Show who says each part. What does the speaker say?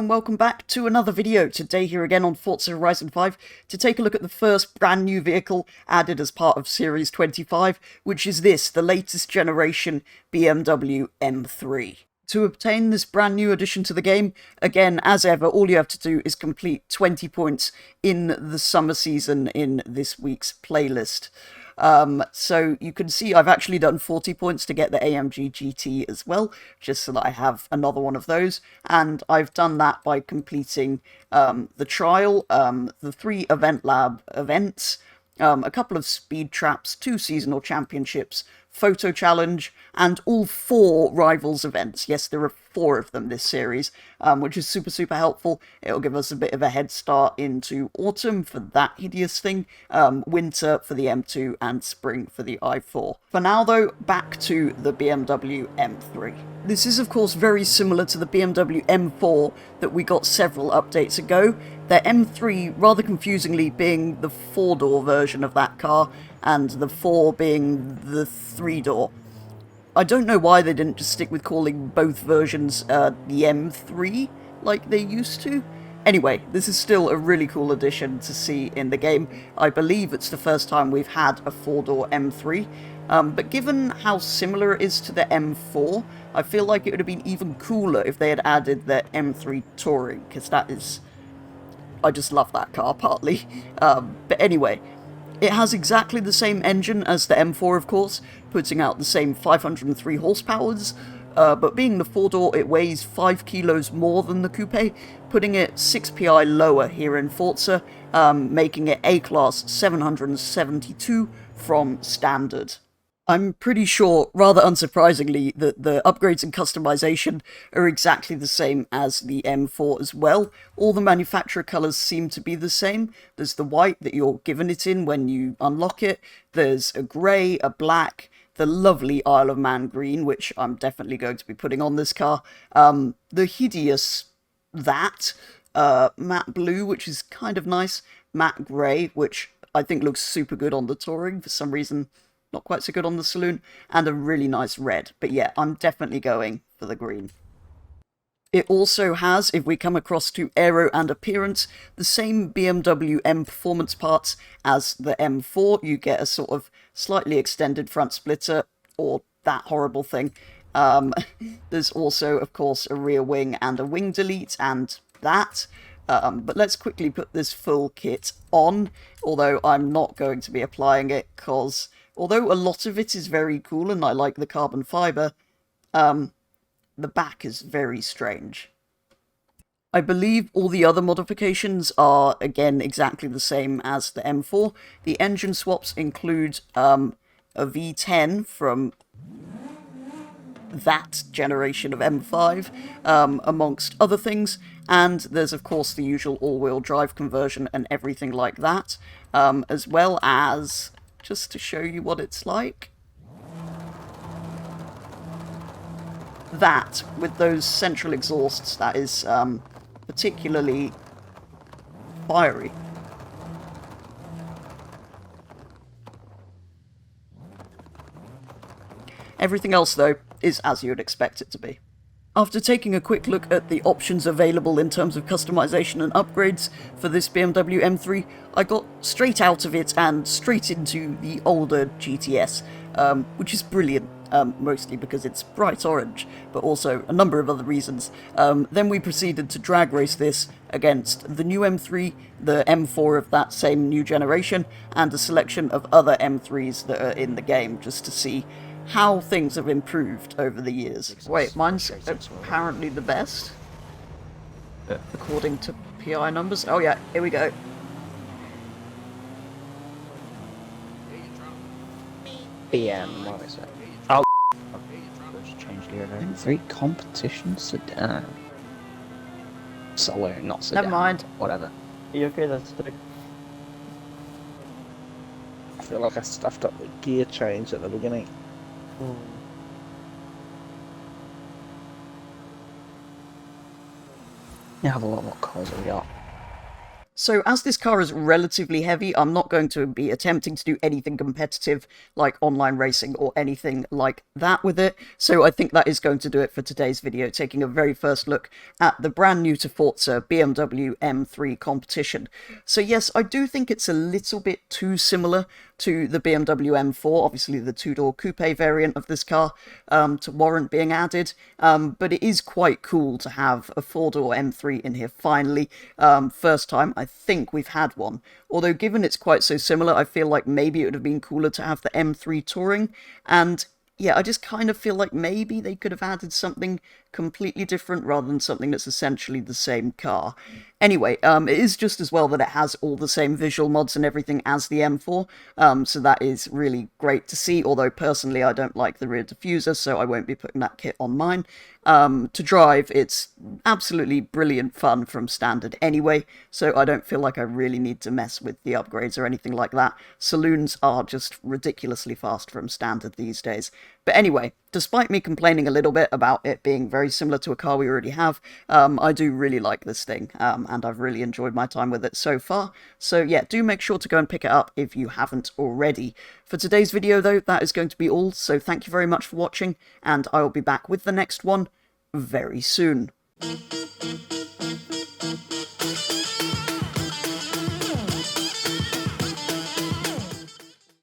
Speaker 1: and welcome back to another video. Today here again on Forza Horizon 5 to take a look at the first brand new vehicle added as part of Series 25, which is this, the latest generation BMW M3. To obtain this brand new addition to the game, again, as ever, all you have to do is complete 20 points in the summer season in this week's playlist. So you can see I've actually done 40 points to get the AMG GT as well, just so that I have another one of those, and I've done that by completing the trial, the 3 Event Lab events, a couple of speed traps, 2 seasonal championships, photo challenge, and all 4 rivals events. Yes, there are 4 of them this series, which is super helpful. It'll give us a bit of a head start into autumn for that hideous thing, winter for the M2, and spring for the i4. For now though, back to the BMW M3. This is of course very similar to the BMW M4 that we got several updates ago, the M3 rather confusingly being the 4-door version of that car, and the 4 being the 3-door. I don't know why they didn't just stick with calling both versions the M3 like they used to. Anyway, this is still a really cool addition to see in the game. I believe it's the first time we've had a 4-door M3, but given how similar it is to the M4, I feel like it would have been even cooler if they had added the M3 Touring, because that is... I just love that car, partly. But anyway, it has exactly the same engine as the M4, of course, putting out the same 503 horsepowers, but being the 4-door, it weighs 5 kilos more than the coupe, putting it 6 pi lower here in Forza, making it A-Class 772 from Standard. I'm pretty sure, rather unsurprisingly, that the upgrades and customization are exactly the same as the M4 as well. All the manufacturer colours seem to be the same. There's the white that you're given it in when you unlock it. There's a grey, a black, the lovely Isle of Man green, which I'm definitely going to be putting on this car. The hideous matte blue, which is kind of nice. Matte grey, which I think looks super good on the Touring for some reason. Not quite so good on the Saloon, and a really nice red. But yeah, I'm definitely going for the green. It also has, if we come across to aero and appearance, the same BMW M performance parts as the M4. You get a sort of slightly extended front splitter, or that horrible thing. There's also, of course, a rear wing and a wing delete, and that. But let's quickly put this full kit on, although I'm not going to be applying it, because although a lot of it is very cool and I like the carbon fibre, the back is very strange. I believe all the other modifications are, again, exactly the same as the M4. The engine swaps include a V10 from that generation of M5, amongst other things, and there's of course the usual all-wheel drive conversion and everything like that, as well as, just to show you what it's like, that with those central exhausts, that is particularly fiery. Everything else though is as you would expect it to be. After taking a quick look at the options available in terms of customization and upgrades for this BMW M3, I got straight out of it and straight into the older GTS, which is brilliant, mostly because it's bright orange, but also a number of other reasons. Then we proceeded to drag race this against the new M3, the M4 of that same new generation, and a selection of other M3s that are in the game, just to see how things have improved over the years. Wait, mine's apparently the best, according to PI numbers. Oh yeah, here we go.
Speaker 2: What is it? Oh, change the M3 Competition sedan. Saloon, not sedan.
Speaker 1: Never mind.
Speaker 2: Whatever.
Speaker 3: Are you okay? That's the...
Speaker 4: I feel like I stuffed up the gear change at the beginning.
Speaker 2: Yeah, have a look what cars we got.
Speaker 1: So as this car is relatively heavy, I'm not going to be attempting to do anything competitive like online racing or anything like that with it. So I think that is going to do it for today's video, taking a very first look at the brand new to Forza BMW M3 Competition. So yes, I do think it's a little bit too similar to the BMW M4, obviously the two-door coupe variant of this car, to warrant being added. But it is quite cool to have a four-door M3 in here finally. First time I think we've had one. Although given it's quite so similar, I feel like maybe it would have been cooler to have the M3 Touring, and yeah, I just kind of feel like maybe they could have added something completely different rather than something that's essentially the same car. Anyway, it is just as well that it has all the same visual mods and everything as the M4, so that is really great to see, although personally I don't like the rear diffuser, so I won't be putting that kit on mine. To drive, it's absolutely brilliant fun from standard anyway, so I don't feel like I really need to mess with the upgrades or anything like that. Saloons are just ridiculously fast from standard these days. But anyway, despite me complaining a little bit about it being very similar to a car we already have, I do really like this thing, and I've really enjoyed my time with it so far. So yeah, do make sure to go and pick it up if you haven't already. For today's video though, that is going to be all, so thank you very much for watching, and I will be back with the next one very soon.